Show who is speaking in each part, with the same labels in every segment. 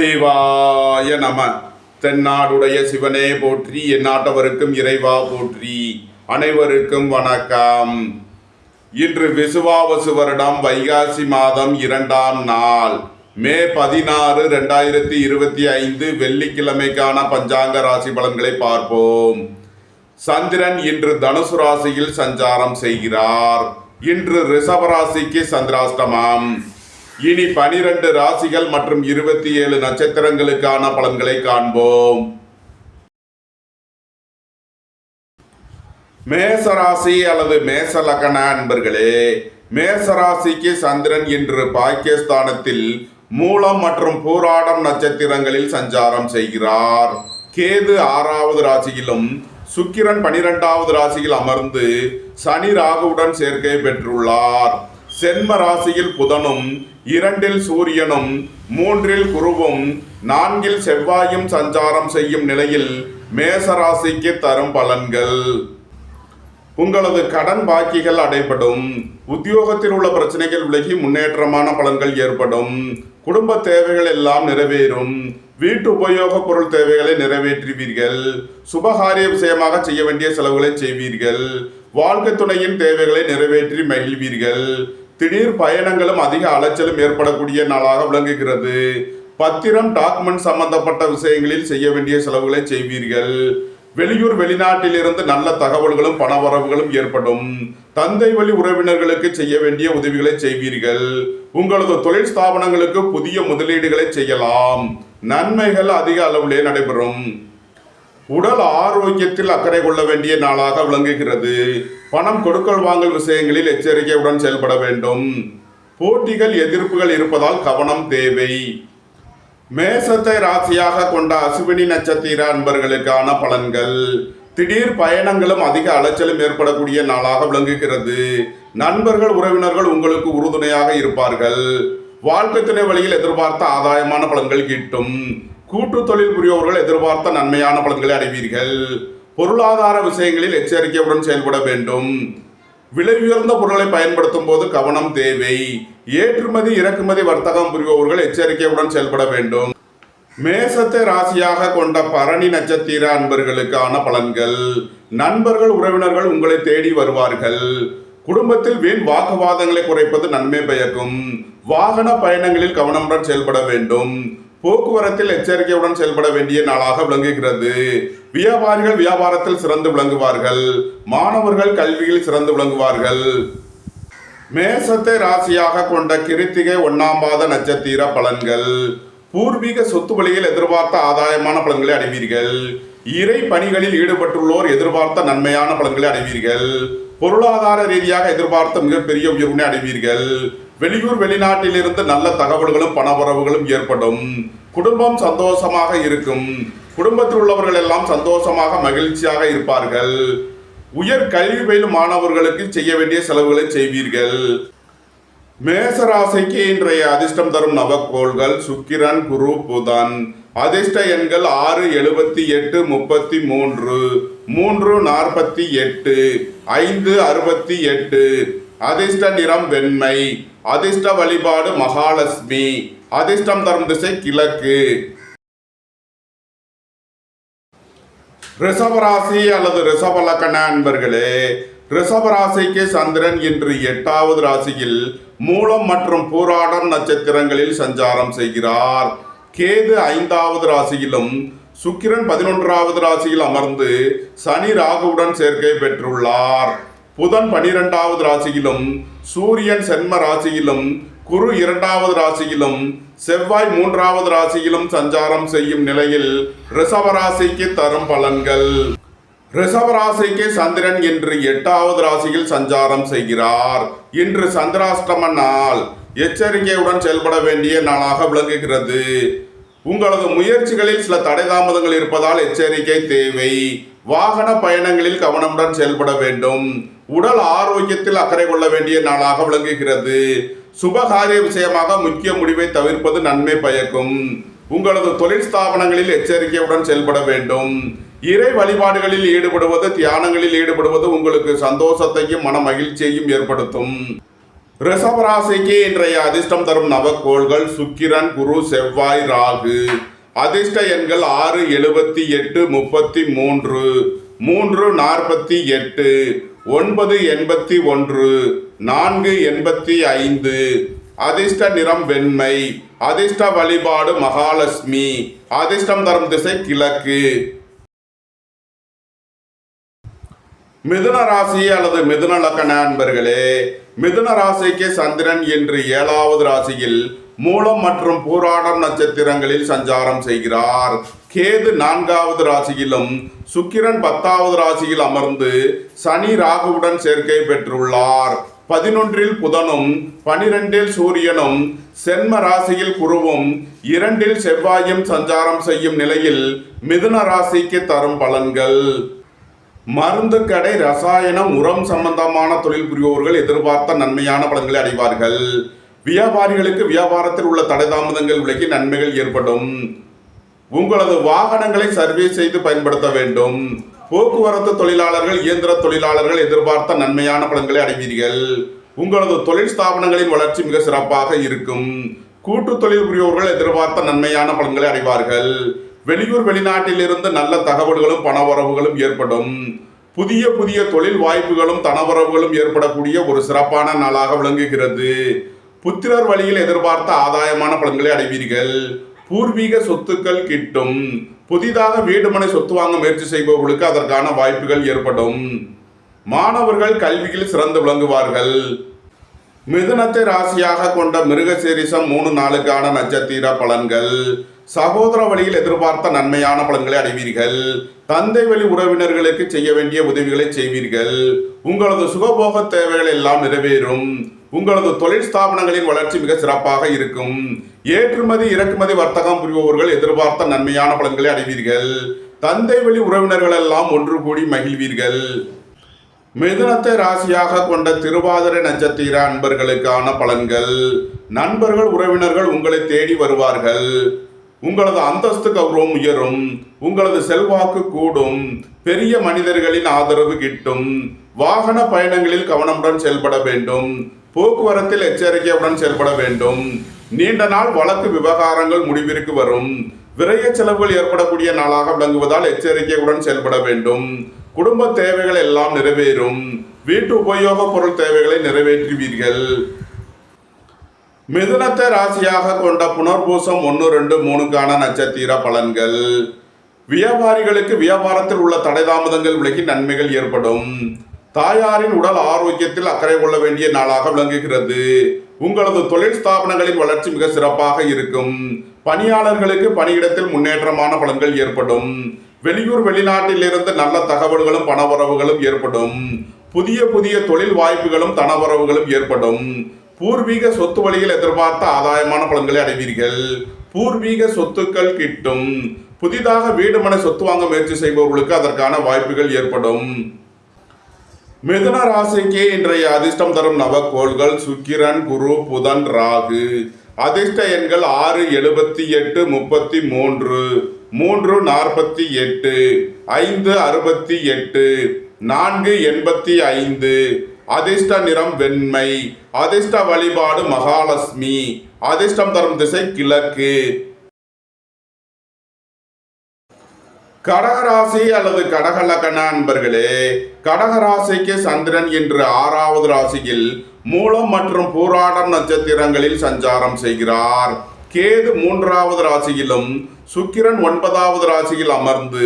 Speaker 1: சிவாய நம. தென்னாடுடைய சிவனே போற்றி, எந்நாட்டவருக்கும் இறைவா போற்றி. அனைவருக்கும் வணக்கம். இன்று விசுவாவசு வருடம் வைகாசி மாதம் 2ஆம் நாள், மே 16, 2025 வெள்ளிக்கிழமைக்கான பஞ்சாங்க ராசி பலன்களை பார்ப்போம். சந்திரன் இன்று தனுசு ராசியில் சஞ்சாரம் செய்கிறார். இன்று ரிஷப ராசிக்கு சந்திராஷ்டமம். இனி 12 ராசிகள் மற்றும் 27 நட்சத்திரங்களுக்கான பலன்களை காண்போம். மேசராசி அல்லது மேச லக்ன அன்பர்களே, மேசராசிக்கு சந்திரன் இன்று பாக்கியஸ்தானத்தில் மூலம் மற்றும் பூராடம் நட்சத்திரங்களில் சஞ்சாரம் செய்கிறார். கேது 6வது ராசியிலும் சுக்கிரன் 12வது ராசியில் அமர்ந்து சனி ராகுவுடன் சேர்க்கை பெற்றுள்ளார். சென்ம ராசியில் புதனும், 2இல் சூரியனும், 3இல் குருவும், 4இல் செவ்வாயும் சஞ்சாரம் செய்யும் நிலையில் மேசராசிக்கு தரும் பலன்கள்: உங்களது கடன் பாக்கிகள் அடைபடும். உத்தியோகத்தில் உள்ள பிரச்சனைகள் விலகி முன்னேற்றமான பலன்கள் ஏற்படும். குடும்ப தேவைகள் எல்லாம் நிறைவேறும். வீட்டு உபயோக பொருள் தேவைகளை நிறைவேற்றுவீர்கள். சுபகாரிய விஷயமாக செய்ய வேண்டிய செலவுகளை செய்வீர்கள். வாழ்க்கை துணையின் தேவைகளை நிறைவேற்றி மகிழ்வீர்கள். திடீர் பயணங்களும் அதிக அலைச்சலும் ஏற்படக்கூடிய நாளாக விளங்குகிறது. பத்திரம், டாக்குமெண்ட் சம்பந்தப்பட்ட விஷயங்களில் செய்ய வேண்டிய செலவுகளை செய்வீர்கள். வெளியூர் வெளிநாட்டிலிருந்து நல்ல தகவல்களும் பணவரவுகளும் ஏற்படும். தந்தை வழி உறவினர்களுக்கு செய்ய வேண்டிய உதவிகளை செய்வீர்கள். உங்களது தொழில் ஸ்தாபனங்களுக்கு புதிய முதலீடுகளை செய்யலாம். நன்மைகள் அதிக அளவிலே நடைபெறும். உடல் ஆரோக்கியத்தில் அக்கறை கொள்ள வேண்டிய நாளாக விளங்குகிறது. பணம் கொடுக்கல் வாங்கல் விஷயங்களில் எச்சரிக்கையுடன் செயல்பட வேண்டும். போட்டிகள், எதிர்ப்புகள் இருப்பதால் கவனம் தேவை. மேசத்தை ராசியாக கொண்ட அசுவினி நட்சத்திர அன்பர்களுக்கான பலன்கள்: திடீர் பயணங்களும் அதிக அலைச்சலும் ஏற்படக்கூடிய நாளாக விளங்குகிறது. நண்பர்கள், உறவினர்கள் உங்களுக்கு உறுதுணையாக இருப்பார்கள். வாழ்க்கை துணை வழியில் எதிர்பார்த்த ஆதாயமான பலன்கள் கிட்டும். கூட்டு தொழில் புரியோர்கள் எதிர்பார்த்த நன்மையான பலன்களை அடைவீர்கள். பொருளாதார விஷயங்களில் எச்சரிக்கையுடன் செயல்பட வேண்டும். விலை உயர்ந்த பொருட்களை பயன்படுத்தும் போது கவனம் தேவை. ஏற்றுமதி இறக்குமதி வர்த்தகம் புரிபவர்கள் எச்சரிக்கையுடன் செயல்பட வேண்டும். மேசத்தை ராசியாக கொண்ட பரணி நட்சத்திர அன்பர்களுக்கான பலன்கள்: நண்பர்கள், உறவினர்கள் உங்களை தேடி வருவார்கள். குடும்பத்தில் வீண் வாக்குவாதங்களை குறைப்பது நன்மை பயக்கும். வாகன பயணங்களில் கவனமுடன் செயல்பட வேண்டும். போக்குவரத்தில் எச்சரிக்கையுடன் செயல்பட வேண்டிய நாளாக விளங்குகிறது. வியாபாரிகள் வியாபாரத்தில் சிறந்து விளங்குவார்கள். மாணவர்கள் கல்வியில் சிறந்து விளங்குவார்கள். மேசத்தை ராசியாக கொண்ட கிருத்திகை 1ஆம் பாத நட்சத்திர பலன்கள்: பூர்வீக சொத்து வழியில் எதிர்பார்த்த ஆதாயமான பலன்களை அடைவீர்கள். இறை பணிகளில் ஈடுபட்டுள்ளோர் எதிர்பார்த்த நன்மையான பலன்களை அடைவீர்கள். பொருளாதார ரீதியாக எதிர்பார்த்த மிகப்பெரிய உயர்வினை அடைவீர்கள். வெளியூர் வெளிநாட்டிலிருந்து நல்ல தகவல்களும் பணவரவுகளும் ஏற்படும். குடும்பம் சந்தோஷமாக இருக்கும். குடும்பத்தில் உள்ளவர்கள் எல்லாம் சந்தோஷமாக மகிழ்ச்சியாக இருப்பார்கள். உயர் கல்வி பயிலும் மாணவர்களுக்கு செய்ய வேண்டிய செலவுகளை செய்வீர்கள். மேசராசிக்கு இன்றைய அதிர்ஷ்டம் தரும் நவக்கோள்கள்: சுக்கிரன், குரு, புதன். அதிர்ஷ்ட எண்கள் 6, 78, 33, 3, 48, 5, 68. அதிர்ஷ்ட நிறம் வெண்மை. அதிர்ஷ்ட வழிபாடு மகாலட்சுமி. அதிர்ஷ்டம் தரும் திசை கிழக்கு. ரிஷபராசி அல்லது ரிஷப லக்ன அன்பர்களே, ரிஷபராசிக்கு சந்திரன் இன்று 8வது ராசியில் மூலம் மற்றும் பூராடம் நட்சத்திரங்களில் சஞ்சாரம் செய்கிறார். கேது 5வது ராசியிலும் சுக்கிரன் 11வது ராசியில் அமர்ந்து சனி ராகுவுடன் சேர்க்கை பெற்றுள்ளார். புதன் 12வது ராசியிலும், சூரியன் சென்ம ராசியிலும், குரு 2வது ராசியிலும், செவ்வாய் 3வது ராசியிலும் சஞ்சாரம் செய்யும் நிலையில் ரிஷபராசிக்கு தரும் பலன்கள்: ரிஷபராசிக்கு சந்திரன் இன்று 8வது ராசியில் சஞ்சாரம் செய்கிறார். இன்று சந்திராஷ்டம நாள். எச்சரிக்கையுடன் செயல்பட வேண்டிய நாளாக விளங்குகிறது. உங்களது முயற்சிகளில் சில தடை தாமதங்கள் இருப்பதால் எச்சரிக்கை தேவை. வாகன பயணங்களில் கவனமுடன் செயல்பட வேண்டும். உடல் ஆரோக்கியத்தில் அக்கறை கொள்ள வேண்டிய நாளாக விளங்குகிறது. சுபகாரிய விஷயமாக முக்கிய முடிவை தவிர்ப்பது நன்மை பயக்கும். உங்களது தொழில் ஸ்தாபனங்களில் எச்சரிக்கையுடன் செயல்பட வேண்டும். இறை வழிபாடுகளில் ஈடுபடுவது, தியானங்களில் ஈடுபடுவது உங்களுக்கு சந்தோஷத்தையும் மன மகிழ்ச்சியையும் ஏற்படுத்தும். ரிஷபராசிக்கு இன்றைய அதிர்ஷ்டம் தரும் நவக்கோள்கள் சுக்கிரன், குரு, செவ்வாய், ராகு. அதிர்ஷ்ட எண்கள் 6, 78, 33, 3, 48, 9, 81, 4, 85. அதிர்ஷ்ட நிறம் வெண்மை. அதிர்ஷ்ட வழிபாடு மகாலட்சுமி. அதிர்ஷ்டம் தரும் திசை கிழக்கு. மிதுன ராசி அல்லது மிதுன லக்ன அன்பர்களே, மிதுன ராசிக்கு சந்திரன் என்று 7வது ராசியில் மூலம் மற்றும் பூராடம் நட்சத்திரங்களில் சஞ்சாரம் செய்கிறார். கேது 4வது ராசியிலும் சுக்கிரன் 10வது ராசியில் அமர்ந்து சனி ராகுவுடன் சேர்க்கை பெற்றுள்ளார். 11இல் புதனும் 12இல் சூரியனும் சென்ம ராசியில் குருவும் 2இல் செவ்வாயும் சஞ்சாரம் செய்யும் நிலையில் மிதுன ராசிக்கு தரும் பலன்கள். மருந்து கடை, ரசாயனம், உரம் சம்பந்தமான தொழில் புரிபவர்கள் எதிர்பார்த்த நன்மையான பலன்களை அடைவார்கள். வியாபாரிகளுக்கு வியாபாரத்தில் உள்ள தடை தாமதங்கள் விலகி நன்மைகள் ஏற்படும். உங்களது வாகனங்களை சர்வீஸ் செய்து பயன்படுத்த வேண்டும். போக்குவரத்து தொழிலாளர்கள், இயந்திர தொழிலாளர்கள் எதிர்பார்த்த நன்மையான பலன்களை அடைவீர்கள். உங்களது தொழில் ஸ்தாபனங்களின் வளர்ச்சி மிக சிறப்பாக இருக்கும். கூட்டு தொழில் புரிபவர்கள் எதிர்பார்த்த நன்மையான பலன்களை அடைவார்கள். வெளியூர் வெளிநாட்டில் இருந்து நல்ல தகவல்களும் பணவரவுகளும் ஏற்படும். புதிய புதிய தொழில் வாய்ப்புகளும் தனவரவுகளும் ஏற்படக்கூடிய ஒரு சிறப்பான நாளாக விளங்குகிறது. புத்திரர் வழியில் எதிர்பார்த்த ஆதாயமான பலன்களை அடைவீர்கள். பூர்வீக சொத்துக்கள் கிட்டும். புதிதாக வீடுமனை சொத்து வாங்க முயற்சி செய்பவர்களுக்கு அதற்கான வாய்ப்புகள் ஏற்படும். மாணவர்கள் கல்வியில் சிறந்து விளங்குவார்கள். மிதுனத்தை ராசியாக கொண்ட மிருகசீரிஷம் 3 நாளுக்கான நட்சத்திர பலன்கள். சகோதர வழியில் எதிர்பார்த்த நன்மையான பலன்களை அடைவீர்கள். தந்தை வழி உறவினர்களுக்கு செய்ய வேண்டிய உதவிகளை செய்வீர்கள். உங்களது சுகபோக தேவைகள் எல்லாம் நிறைவேறும். உங்களது தொழில் ஸ்தாபனங்களின் வளர்ச்சி மிக சிறப்பாக இருக்கும். ஏற்றுமதி இறக்குமதி வர்த்தகம் புரிபவர்கள் எதிர்பார்த்த நன்மையான பலன்களை அடைவீர்கள். தந்தை வழி உறவினர்கள் எல்லாம் ஒன்று கூடி மகிழ்வீர்கள். மிதுனத்தை ராசியாக கொண்ட திருவாதிரை நட்சத்திர அன்பர்களுக்கான பலன்கள். நண்பர்கள் உறவினர்கள் உங்களை தேடி வருவார்கள். உங்களது அந்தஸ்து கௌரவம் உயரும். உங்களது செல்வாக்கு கூடும். பெரிய மனிதர்களின் ஆதரவு கிட்டும். வாகன பயணங்களில் கவனமுடன் செயல்பட வேண்டும். போக்குவரத்தில் எச்சரிக்கையுடன் செயல்பட வேண்டும். நீண்ட நாள் வழக்கு விவகாரங்கள் முடிவிற்கு வரும். விரய செலவுகள் ஏற்படக்கூடிய நாளாக விளங்குவதால் எச்சரிக்கையுடன் செயல்பட வேண்டும். குடும்ப தேவைகள் எல்லாம் நிறைவேறும். வீட்டு உபயோக பொருள் தேவைகளை நிறைவேற்றுவீர்கள். மிதுனத்தை ராசியாக கொண்ட புனர்பூசம் 1, 2, 3க்கான நட்சத்திர பலன்கள். வியாபாரிகளுக்கு வியாபாரத்தில் உள்ள தடை தாமதங்கள் விலகி நன்மைகள் ஏற்படும். தாயாரின் உடல் ஆரோக்கியத்தில் அக்கறை கொள்ள வேண்டிய நாளாக விளங்குகிறது. உங்களது தொழில் ஸ்தாபனங்களின் வளர்ச்சி மிக சிறப்பாக இருக்கும். பணியாளர்களுக்கு பணியிடத்தில் முன்னேற்றமான பலன்கள் ஏற்படும். வெளியூர் வெளிநாட்டில் இருந்து நல்ல தகவல்களும் பணவரவுகளும் ஏற்படும். புதிய புதிய தொழில் வாய்ப்புகளும் தனவரவுகளும் ஏற்படும். பூர்வீக சொத்து வழியில் எதிர்பார்த்த ஆதாயமான பலன்களை அடைவீர்கள். பூர்வீக சொத்துக்கள் கிட்டும். புதிதாக வீடுமனை சொத்து வாங்க முயற்சி செய்பவர்களுக்கு அதற்கான வாய்ப்புகள் ஏற்படும். மிதுன ராசிக்கு இன்றைய அதிர்ஷ்டம் தரும் நவக்கோள்கள் சுக்கிரன், குரு, புதன், ராகு. அதிர்ஷ்ட எண்கள் 6, 78, 33, 3, 48, 5, 68, 4, 85. அதிர்ஷ்ட நிறம் வெண்மை. அதிர்ஷ்ட வழிபாடு மகாலட்சுமி. அதிர்ஷ்டம் தரும் திசை கிழக்கு. கடகராசி அல்லது கடக லக்ன அன்பர்களே, கடகராசிக்கு சந்திரன் என்று 6வது ராசியில் மூலம் மற்றும் பூராடம் நட்சத்திரங்களில் சஞ்சாரம் செய்கிறார். கேது 3வது ராசியிலும் சுக்கிரன் 9வது ராசியில் அமர்ந்து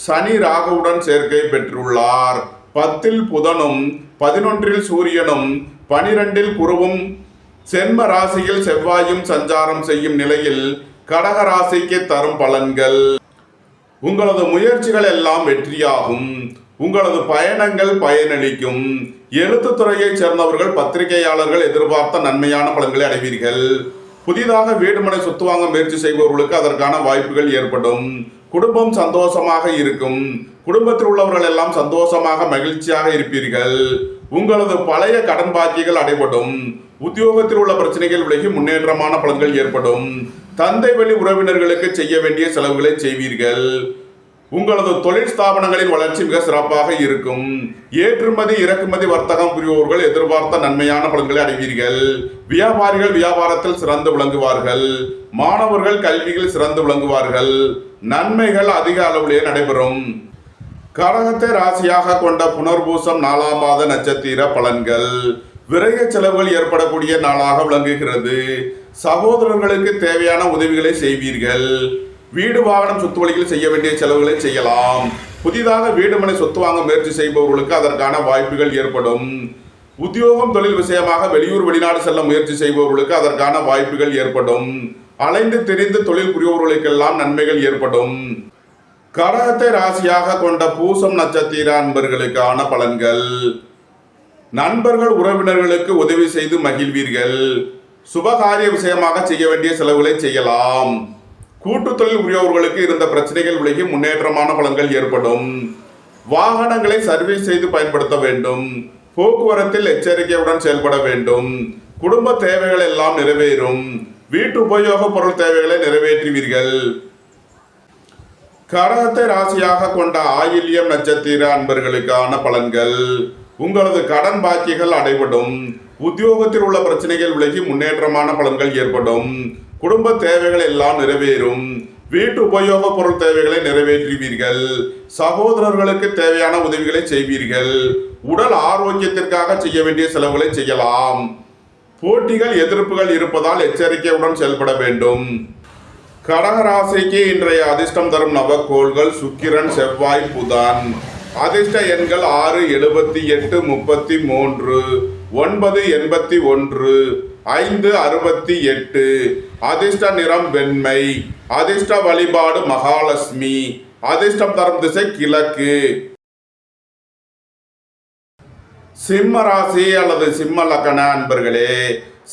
Speaker 1: சனி ராகுவுடன் சேர்க்கை பெற்றுள்ளார். 10இல் புதனும் 11இல் சூரியனும் 12இல் குருவும் சென்ம ராசியில் செவ்வாயும் சஞ்சாரம் செய்யும் நிலையில் கடக ராசிக்கு தரும் பலன்கள். உங்களது முயற்சிகள் எல்லாம் வெற்றியாகும். உங்களது பயணங்கள் பயனளிக்கும். எழுத்துத்துறையைச் சேர்ந்தவர்கள் பத்திரிகையாளர்கள் எதிர்பார்த்த நன்மையான பலன்களை அடைவீர்கள். புதிதாக வீடுமனை சொத்து வாங்க முயற்சி செய்பவர்களுக்கு அதற்கான வாய்ப்புகள் ஏற்படும். குடும்பம் சந்தோஷமாக இருக்கும். குடும்பத்தில் உள்ளவர்கள் எல்லாம் சந்தோஷமாக மகிழ்ச்சியாக இருப்பீர்கள். உங்களது பழைய கடன் பாக்கிகள் அடைபடும். உத்தியோகத்தில் உள்ள பிரச்சனைகள் விலகி முன்னேற்றமான பலன்கள் ஏற்படும். தந்தை வழி உறவினர்களுக்கு செய்ய வேண்டிய செலவுகளை செய்வீர்கள். உங்களது தொழில் ஸ்தாபனங்களின் வளர்ச்சி மிக சிறப்பாக இருக்கும். ஏற்றுமதி இறக்குமதி வர்த்தகம் புரிவோர்கள் எதிர்பார்த்த நன்மையான பலன்களை அடைவீர்கள். வியாபாரிகள் வியாபாரத்தில் சிறந்து விளங்குவார்கள். மாணவர்கள் கல்வியில் சிறந்து விளங்குவார்கள். நன்மைகள் அதிக அளவிலே நடைபெறும். கடகத்தை ராசியாக கொண்ட புனர்பூசம் 4ஆம் மாத நட்சத்திர பலன்கள். விரய செலவுகள் ஏற்படக்கூடிய நாளாக விளங்குகிறது. சகோதரர்களுக்கு தேவையான உதவிகளை செய்வீர்கள். வீடு வாகனம் சொத்து வழியில் செய்ய வேண்டிய செலவுகளை செய்யலாம். புதிதாக வீடு மனை சொத்து வாங்க முயற்சி செய்பவர்களுக்கு அதற்கான வாய்ப்புகள் ஏற்படும். உத்தியோகம் தொழில் விஷயமாக வெளியூர் வெளிநாடு செல்ல முயற்சி செய்பவர்களுக்கு அதற்கான வாய்ப்புகள் ஏற்படும். அலைந்து திரிந்து தொழில் புரிபவர்களுக்கெல்லாம் நன்மைகள் ஏற்படும். கடகத்தை ராசியாக கொண்ட பூசம் நட்சத்திர அன்பர்களுக்கான பலன்கள். நண்பர்கள் உறவினர்களுக்கு உதவி செய்து மகிழ்வீர்கள். சுபகாரிய விஷயமாக செய்ய வேண்டிய செலவுகளை செய்யலாம். கூட்டு தொழில் புரிபவர்களுக்கு இருந்த பிரச்சனைகள் விலகி முன்னேற்றமான பலன்கள் ஏற்படும். வாகனங்களை சர்வீஸ் செய்து பயன்படுத்த வேண்டும். போக்குவரத்தில் எச்சரிக்கையுடன் செயல்பட வேண்டும். குடும்ப தேவைகள் எல்லாம் நிறைவேறும். வீட்டு உபயோக பொருள் தேவைகளை நிறைவேற்றுவீர்கள். கடகத்தை ராசியாக கொண்ட ஆயில்யம் நட்சத்திர அன்பர்களுக்கான பலன்கள். உங்களது கடன் பாக்கிகள் அடைபடும். உத்தியோகத்தில் உள்ள பிரச்சனைகள் விலகி முன்னேற்றமான பலன்கள் ஏற்படும். குடும்ப தேவைகள் எல்லாம் நிறைவேறும். வீட்டு உபயோக பொருள் தேவைகளை நிறைவேற்றுவீர்கள். சகோதரர்களுக்கு தேவையான உதவிகளை செய்வீர்கள். உடல் ஆரோக்கியத்திற்காக செய்ய வேண்டிய செலவுகளை செய்யலாம். போட்டிகள் எதிர்ப்புகள் இருப்பதால் எச்சரிக்கையுடன் செயல்பட வேண்டும். கடகராசிக்கு இன்றைய அதிர்ஷ்டம் தரும் நவக்கோள்கள் சுக்கிரன் செவ்வாய் புதன். அதிர்ஷ்ட எண்கள் 6, 78, 33, 9, 81, 5, 68. அதிர்ஷ்ட நிறம் வெண்மை. அதிர்ஷ்ட வழிபாடு மகாலட்சுமி. அதிர்ஷ்டம் தரும் திசை கிழக்கு. சிம்ம ராசி அல்லது சிம்ம லக்ன அன்பர்களே,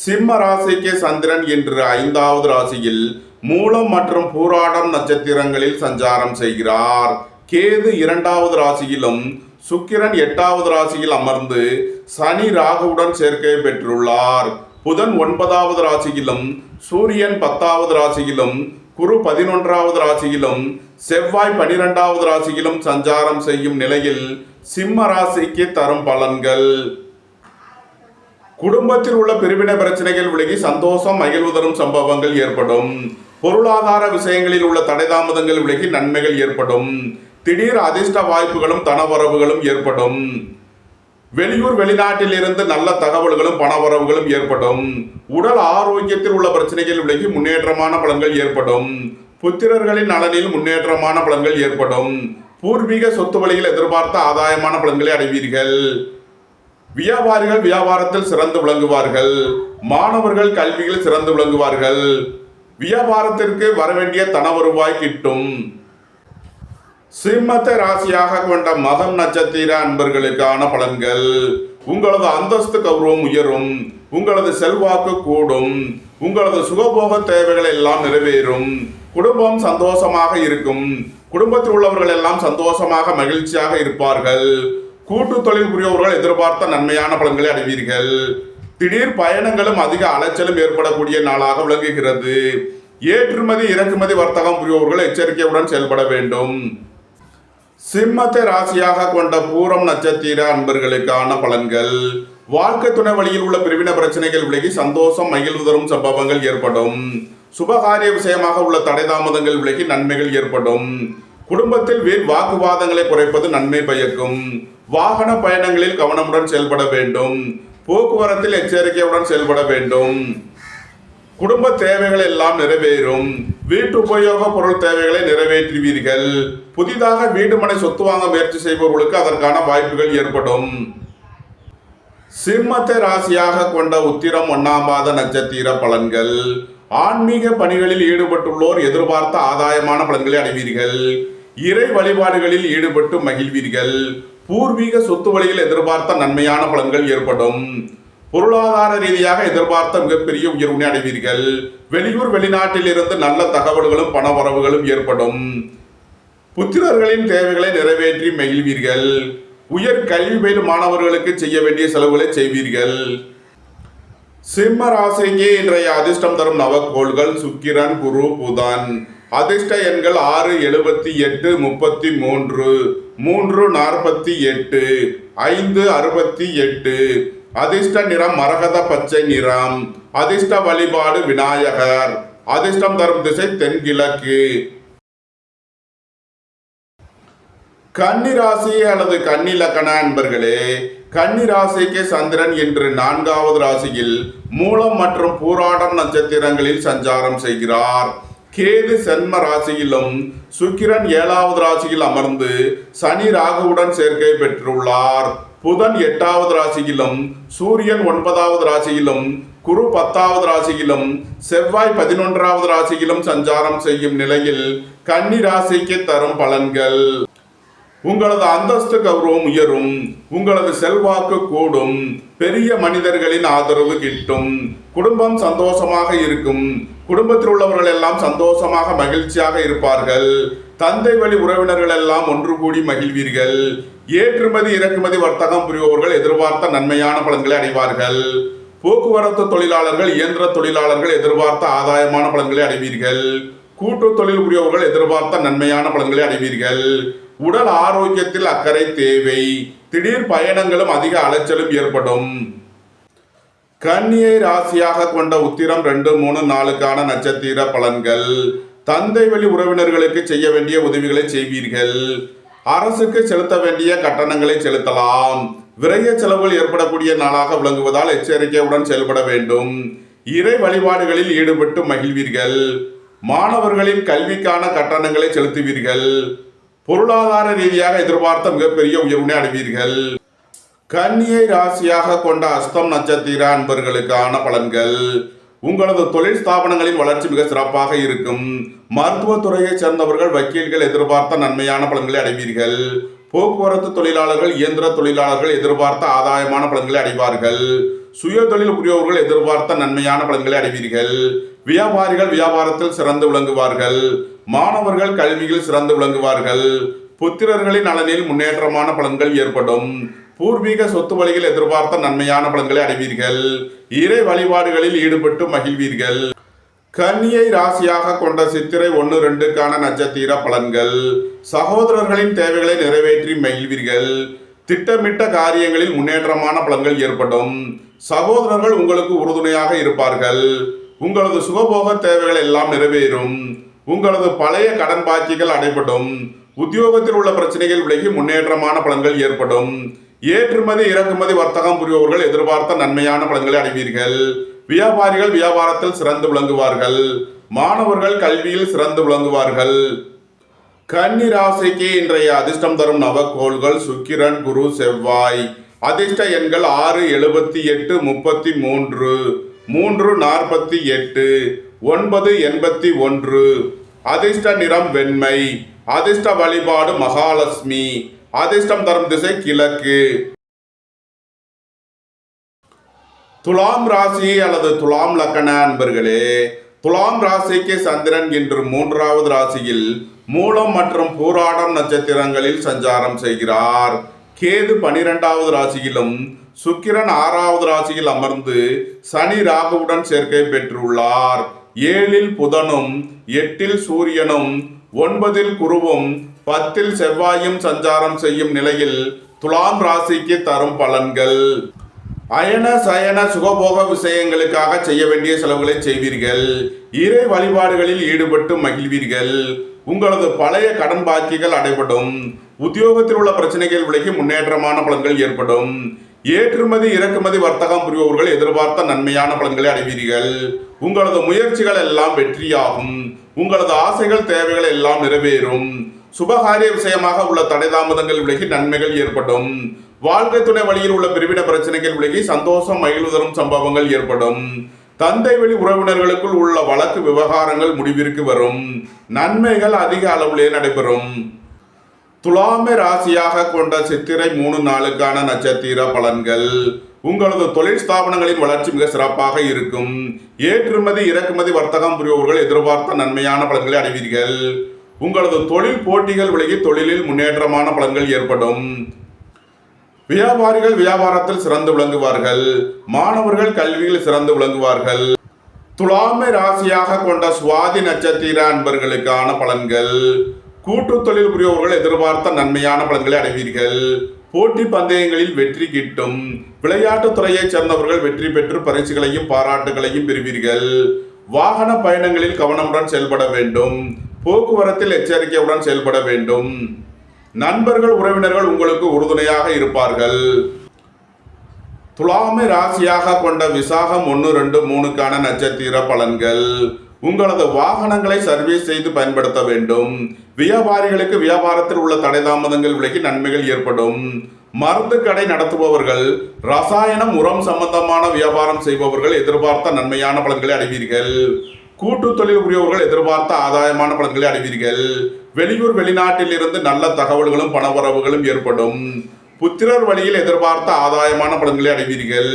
Speaker 1: சிம்ம ராசிக்கு சந்திரன் இன்று 5வது ராசியில் மூலம் மற்றும் பூராடம் நட்சத்திரங்களில் சஞ்சாரம் செய்கிறார். கேது 2வது ராசியிலும் சுக்கிரன் 8வது ராசியில் அமர்ந்து சனி ராகுவுடன் சேர்க்கை பெற்றுள்ளார். புதன் 9வது ராசியிலும் சூரியன் 10வது ராசியிலும் குரு 11வது ராசியிலும் செவ்வாய் 12வது ராசியிலும் சஞ்சாரம் செய்யும் நிலையில் சிம்ம ராசிக்கு தரும் பலன்கள். குடும்பத்தில் உள்ள பிரிவினை பிரச்சனைகள் விலகி சந்தோஷம் மகிழ்வு தரும் சம்பவங்கள் ஏற்படும். பொருளாதார விஷயங்களில் உள்ள தடைதாமதங்கள் விலகி நன்மைகள் ஏற்படும். திடீர் அதிர்ஷ்ட வாய்ப்புகளும் தனவரவுகளும் ஏற்படும். வெளியூர் வெளிநாட்டில் இருந்து நல்ல தகவல்களும் பணவரவுகளும் ஏற்படும். உடல் ஆரோக்கியத்தில் உள்ள பிரச்சனைகள் விலகி முன்னேற்றமான பலன்கள் ஏற்படும். புத்திரர்களின் நலனில் முன்னேற்றமான பலன்கள் ஏற்படும். பூர்வீக சொத்து வழியில் எதிர்பார்த்த ஆதாயமான பலன்களை அடைவீர்கள். வியாபாரிகள் வியாபாரத்தில் சிறந்து விளங்குவார்கள். மாணவர்கள் கல்வியில் சிறந்து விளங்குவார்கள். வியாபாரத்திற்கு வரவேண்டிய தன வருவாய் கிட்டும். சிம்மத்தை ராசியாக கொண்ட மகம் நட்சத்திர அன்பர்களுக்கான பலன்கள். உங்களது அந்தஸ்து கௌரவம் உயரும். உங்களது செல்வாக்கு கூடும். உங்களது சுகபோக தேவைகள் எல்லாம் நிறைவேறும். குடும்பம் சந்தோஷமாக இருக்கும். குடும்பத்தில் உள்ளவர்கள் எல்லாம் சந்தோஷமாக மகிழ்ச்சியாக இருப்பார்கள். கூட்டு தொழில் புரியவர்கள் எதிர்பார்த்த நன்மையான பலன்களை அடைவீர்கள். திடீர் பயணங்களும் அதிக அலைச்சலும் ஏற்படக்கூடிய நாளாக விளங்குகிறது. ஏற்றுமதி இறக்குமதி வர்த்தகம் புரியவர்கள் எச்சரிக்கையுடன் செயல்பட வேண்டும். சிம்மத்தை ராசியாக கொண்ட பூரம் நட்சத்திர அன்பர்களுக்கான பலன்கள். வாழ்க்கை துணை வழியில் உள்ள பிரிவின பிரச்சனைகள் விலகி சந்தோஷம் மகிழ்வு தரும் சம்பவங்கள் ஏற்படும். சுபகாரிய விஷயமாக உள்ள தடைதாமதங்கள் விலகி நன்மைகள் ஏற்படும். குடும்பத்தில் வீண் வாக்குவாதங்களை குறைப்பது நன்மை பயக்கும். வாகன பயணங்களில் கவனமுடன் செயல்பட வேண்டும். போக்குவரத்தில் எச்சரிக்கையுடன் செயல்பட வேண்டும். குடும்ப தேவைகள் எல்லாம் நிறைவேறும். வீட்டு உபயோக பொருள் தேவைகளை நிறைவேற்றுவீர்கள். புதிதாக வீடு மனை சொத்து வாங்க முயற்சி செய்பவர்களுக்கு அதற்கான வாய்ப்புகள் ஏற்படும். சிம்மத்தை ராசியாக கொண்ட உத்திரம் 1ஆம் மாத நட்சத்திர பலன்கள். ஆன்மீக பணிகளில் ஈடுபட்டுள்ளோர் எதிர்பார்த்த ஆதாயமான பலன்களை அடைவீர்கள். இறை வழிபாடுகளில் ஈடுபட்டு மகிழ்வீர்கள். பூர்வீக சொத்து வழியில் எதிர்பார்த்த நன்மையான பலன்கள் ஏற்படும். பொருளாதார ரீதியாக எதிர்பார்த்த மிகப்பெரிய உயர்வினை அடைவீர்கள். வெளியூர் வெளிநாட்டில் இருந்து நல்ல தகவல்களும் பண வரவுகளும் ஏற்படும். புத்திரர்களின் தேவைகளை நிறைவேற்றி மகிழ்வீர்கள். உயர் கல்வி பயிலும் மாணவர்களுக்கு செய்ய வேண்டிய செலவுகளை செய்வீர்கள். சிம்ம ராசிக்கு இன்றைய அதிர்ஷ்டம் தரும் நவக்கோள்கள் சுக்கிரன் குரு புதன். அதிர்ஷ்ட எண்கள் 6, 78, 33, 3, 48, 5, 68. அதிர்ஷ்ட நிறம் மரகத பச்சை நிறம். அதிர்ஷ்ட வழிபாடு விநாயகர். அதிர்ஷ்டம் தரும் திசை தென்கிழக்கு. கன்னி ராசி அல்லது கன்னி லக்கண அன்பர்களே, கன்னி ராசிக்கு சந்திரன் இன்று 4வது ராசியில் மூலம் மற்றும் பூராடம் நட்சத்திரங்களில் சஞ்சாரம் செய்கிறார். கேது சென்ம ராசியிலும் சுக்கிரன் 7வது ராசியில் அமர்ந்து சனி ராகுவுடன் சேர்க்கை பெற்றுள்ளார். புதன் 8வது ராசியிலும் சூரியன் 9வது ராசியிலும் குரு 10வது ராசியிலும் செவ்வாய் 11வது ராசியிலும் சஞ்சாரம் செய்யும் நிலையில் கன்னி ராசிக்கு தரும் பலன்கள்: உங்களது அந்தஸ்து கௌரவம் உயரும், உங்களது செல்வாக்கு கூடும், பெரிய மனிதர்களின் ஆதரவு கிட்டும், குடும்பம் சந்தோஷமாக இருக்கும், குடும்பத்தில் உள்ளவர்கள் எல்லாம் சந்தோஷமாக மகிழ்ச்சியாக இருப்பார்கள், தந்தை வழி உறவினர்கள் எல்லாம் ஒன்று கூடி மகிழ்வீர்கள், ஏற்றுமதி இறக்குமதி வர்த்தகம் புரிபவர்கள் எதிர்பார்த்த நன்மையான பலன்களை அடைவார்கள், போக்குவரத்து தொழிலாளர்கள் இயந்திர தொழிலாளர்கள் எதிர்பார்த்த ஆதாயமான பலன்களை அடைவீர்கள், கூட்டு தொழில் புரியவர்கள் எதிர்பார்த்த நன்மையான பலன்களை அடைவீர்கள். உடல் ஆரோக்கியத்தில் அக்கறை தேவை. திடீர் பயணங்களும் அதிக அலைச்சலும் ஏற்படும். கன்னியை ராசியாக கொண்ட உத்திரம் 2, 3, 4க்கான நட்சத்திர பலன்கள்: தந்தை வழி உறவினர்களுக்கு செய்ய வேண்டிய உதவிகளை செய்வீர்கள். அரசுக்கு செலுத்த வேண்டிய கட்டணங்களை செலுத்தலாம். விரைய செலவுகள் ஏற்படக்கூடிய நாளாக விளங்குவதால் எச்சரிக்கையுடன் செயல்பட வேண்டும். இறை வழிபாடுகளில் ஈடுபட்டு மகிழ்வீர்கள். மாணவர்களின் கல்விக்கான கட்டணங்களை செலுத்துவீர்கள். பொருளாதார ரீதியாக எதிர்பார்த்த மிகப்பெரிய உயர்வினை அடைவீர்கள். கன்னியை ராசியாக கொண்ட அஸ்தம் நட்சத்திர அன்பர்களுக்கான பலன்கள்: உங்களது தொழில் ஸ்தாபனங்களின் வளர்ச்சி மிக சிறப்பாக இருக்கும். மருத்துவத்துறையைச் சேர்ந்தவர்கள் வக்கீல்கள் எதிர்பார்த்த நன்மையான பலன்களை அடைவீர்கள். போக்குவரத்து தொழிலாளர்கள் இயந்திர தொழிலாளர்கள் எதிர்பார்த்த ஆதாயமான பலன்களை அடைவார்கள். சுய தொழில் புரியவர்கள் எதிர்பார்த்த நன்மையான பலன்களை அடைவீர்கள். வியாபாரிகள் வியாபாரத்தில் சிறந்து விளங்குவார்கள். மாணவர்கள் கல்வியில் சிறந்து விளங்குவார்கள். புத்திரர்களின் நலனில் முன்னேற்றமான பலன்கள் ஏற்படும். பூர்வீக சொத்து வழியில் எதிர்பார்த்த நன்மையான பலன்களை அடைவீர்கள். இறை வழிபாடுகளில் ஈடுபட்டு மகிழ்வீர்கள். கன்னியை ராசியாக கொண்ட சித்திரை 1, 2க்கான நட்சத்திர பலன்கள்: சகோதரர்களின் தேவைகளை நிறைவேற்றி மகிழ்வீர்கள். திட்டமிட்ட காரியங்களில் முன்னேற்றமான பலன்கள் ஏற்படும். சகோதரர்கள் உங்களுக்கு உறுதுணையாக இருப்பார்கள். உங்களது சுகபோக தேவைகள் எல்லாம் நிறைவேறும். உங்களது பழைய கடன் பாக்கிகள் அடைபடும். உத்தியோகத்தில் உள்ள பிரச்சனைகள் விலகி முன்னேற்றமான பலன்கள் ஏற்படும். ஏற்றுமதி இறக்குமதி வர்த்தகம் புரிபவர்கள் எதிர்பார்த்த நன்மையான பலன்களை அடைவீர்கள். வியாபாரிகள் வியாபாரத்தில் சிறந்து விளங்குவார்கள். மாணவர்கள் கல்வியில் சிறந்து விளங்குவார்கள். கன்னி ராசிக்கு இன்றைய அதிர்ஷ்டம் தரும் நவக்கோள்கள் சுக்கிரன், குரு, செவ்வாய். அதிர்ஷ்ட எண்கள் 6, 78, 33, 3, 48, 9, 81. அதிர்ஷ்ட நிறம் வெண்மை. அதிர்ஷ்ட வழிபாடு மகாலட்சுமி. அதிர்ஷ்டம் தரும் திசை கிழக்கு. துலாம் ராசி அல்லது துலாம் லக்கண அன்பர்களே, துலாம் ராசிக்கு சந்திரன் இன்று 3வது ராசியில் மூலம் மற்றும் பூராடம் நட்சத்திரங்களில் சஞ்சாரம் செய்கிறார். கேது 12வது ராசியிலும் சுக்கிரன் 6வது ராசியில் அமர்ந்து சனி ராகுவுடன் சேர்க்கை பெற்றுள்ளார். 7ல் புதனும் 8ல் சூரியனும் 9ல் குருவும் 10ல் செவ்வாயும் சஞ்சாரம் செய்யும் நிலையில் துலாம் ராசிக்கு தரும் பலன்கள்: அயன சயன சுகபோக விஷயங்களுக்காக செய்ய வேண்டிய செலவுகளை செய்வீர்கள். இறை வழிபாடுகளில் ஈடுபட்டு மகிழ்வீர்கள். உங்களது பழைய கடன் பாக்கிகள் அடைபடும். உத்தியோகத்தில் உள்ள பிரச்சனைகள் விலகி முன்னேற்றமான பலன்கள் ஏற்படும். ஏற்றுமதி இறக்குமதி வர்த்தகம் புரிபவர்கள் எதிர்பார்த்த நன்மையான பலன்களை அடைவீர்கள். உங்களது முயற்சிகள் எல்லாம் வெற்றியாகும். உங்களது ஆசைகள் தேவைகள் எல்லாம் நிறைவேறும். சுபகாரிய விஷயமாக உள்ள தடைதாமதங்கள் விலகி நன்மைகள் ஏற்படும். வாழ்க்கை துணை வழியில் உள்ள பிரிவின பிரச்சனைகள் விலகி சந்தோஷம் மகிழ்வு தரும் சம்பவங்கள் ஏற்படும். தந்தை வழி உறவினர்களுக்குள் உள்ள வழக்கு விவகாரங்கள் முடிவிற்கு வரும். நன்மைகள் அதிக அளவிலே நடைபெறும். துலாமை ராசியாக கொண்ட சித்திரை 3, 4க்கான நட்சத்திர பலன்கள்: உங்களது தொழில் ஸ்தாபனங்களின் வளர்ச்சி மிக சிறப்பாக இருக்கும். ஏற்றுமதி இறக்குமதி வர்த்தகம் புரிபவர்கள் எதிர்பார்த்த நன்மையான பலன்களை அடைவீர்கள். உங்களது தொழில் போட்டிகள் விலகி தொழிலில் முன்னேற்றமான பலன்கள் ஏற்படும். வியாபாரிகள் வியாபாரத்தில் சிறந்து விளங்குவார்கள். மாணவர்கள் கல்வியில் சிறந்து விளங்குவார்கள். துலாமை ராசியாக கொண்ட சுவாதி நட்சத்திர அன்பர்களுக்கான பலன்கள். கூட்டு தொழில் புரிபவர்கள் எதிர்பார்த்த நன்மையான பலன்களை அடைவீர்கள். போட்டி பந்தயங்களில் வெற்றி கிட்டும். விளையாட்டுத் துறையைச் சேர்ந்தவர்கள் வெற்றி பெற்று பரிசுகளையும் பாராட்டுகளையும் பெறுவீர்கள். வாகன பயணங்களில் கவனமுடன் செயல்பட வேண்டும். போக்குவரத்தில் எச்சரிக்கையுடன் செயல்பட வேண்டும். நண்பர்கள் உறவினர்கள் உங்களுக்கு உறுதுணையாக இருப்பார்கள். துலாமை ராசியாக கொண்ட விசாகம் 1, 2, 3க்கான நட்சத்திர பலன்கள். உங்களது வாகனங்களை சர்வீஸ் செய்து பயன்படுத்த வேண்டும். வியாபாரிகளுக்கு வியாபாரத்தில் உள்ள தடை தாமதங்கள் விலகி நன்மைகள் ஏற்படும். மருந்து கடை நடத்துபவர்கள், ரசாயனம் உரம் சம்பந்தமான வியாபாரம் செய்பவர்கள் எதிர்பார்த்த நன்மையான பலன்களை அடைவீர்கள். கூட்டு தொழில் புரியவர்கள் எதிர்பார்த்த ஆதாயமான பலன்களை அடைவீர்கள். வெளியூர் வெளிநாட்டில் இருந்து நல்ல தகவல்களும் பணவரவுகளும் ஏற்படும். புத்திரர் வழியில் எதிர்பார்த்த ஆதாயமான பலன்களை அடைவீர்கள்.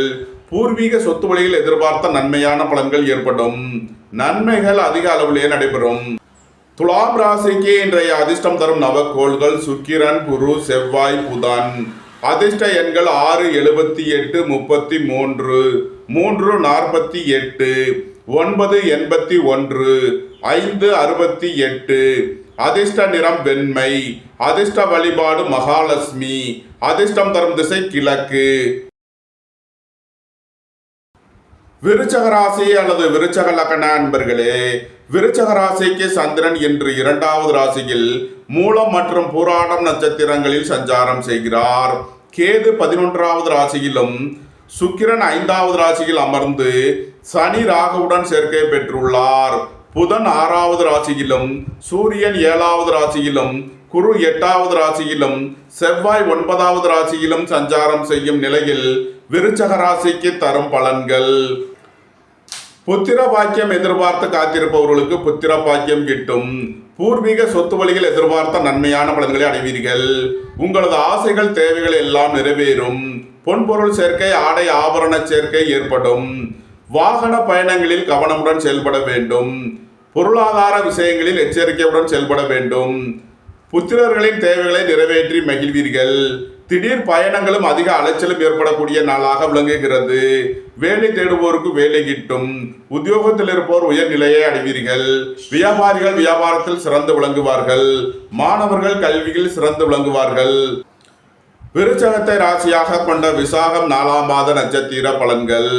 Speaker 1: பூர்வீக சொத்து வழியில் எதிர்பார்த்த நன்மையான பலன்கள் ஏற்படும். நன்மைகள் அதிக அளவிலே நடைபெறும். துலாம் ராசிக்கு இன்றைய அதிர்ஷ்டம் தரும் நவக்கோள்கள் சுக்கிரன், குரு, செவ்வாய், புதன். அதிர்ஷ்ட எண்கள் 6, 78, 33, 3, 48, 9, 81, 5, 68. அதிர்ஷ்ட நிறம் வெண்மை. அதிர்ஷ்ட வழிபாடு மகாலட்சுமி. அதிர்ஷ்டம் தரும் திசை கிழக்கு. விருச்சக ராசி அல்லது விருச்சக லக்ன அன்பர்களே, விருச்சக ராசிக்கு சந்திரன் இன்று 2வது ராசியில் மூலம் மற்றும் பூராடம் நட்சத்திரங்களில் சஞ்சாரம் செய்கிறார். கேது 11வது ராசியிலும் சுக்கிரன் 5வது ராசியில் அமர்ந்து சனி ராகுவுடன் சேர்க்கை பெற்றுள்ளார். புதன் 6வது ராசியிலும் சூரியன் 7வது ராசியிலும் குரு 8வது ராசியிலும் செவ்வாய் 9வது ராசியிலும் சஞ்சாரம் செய்யும் நிலையில் விருச்சக ராசிக்கு தரும் பலன்கள். புத்திர பாக்கியம் எதிர்பார்த்து காத்திருப்பவர்களுக்கு புத்திர பாக்கியம் கிட்டும். பூர்வீக சொத்து வழிகள் எதிர்பார்த்த நன்மையான பலன்களை அடைவீர்கள். உங்களது ஆசைகள் தேவைகள் எல்லாம் நிறைவேறும். பொன்பொருள் சேர்க்கை, ஆடை ஆபரண சேர்க்கை ஏற்படும். வாகன பயணங்களில் கவனமுடன் செயல்பட வேண்டும். பொருளாதார விஷயங்களில் எச்சரிக்கையுடன் செயல்பட வேண்டும். புத்திரர்களின் தேவைகளை நிறைவேற்றி மகிழ்வீர்கள். திடீர் பயணங்களும் அதிக அலைச்சலும் ஏற்படக்கூடிய நாளாக விளங்குகிறது. வேலை தேடுவோருக்கு வேலை கிட்டும். உத்தியோகத்தில் இருப்போர் உயர்நிலையை அடைவீர்கள். வியாபாரிகள் வியாபாரத்தில் சிறந்து விளங்குவார்கள். மாணவர்கள் கல்வியில் சிறந்து விளங்குவார்கள். விருச்சகத்தை ராசியாக கொண்ட விசாகம் 4ஆம் மாத நட்சத்திர பலன்கள்.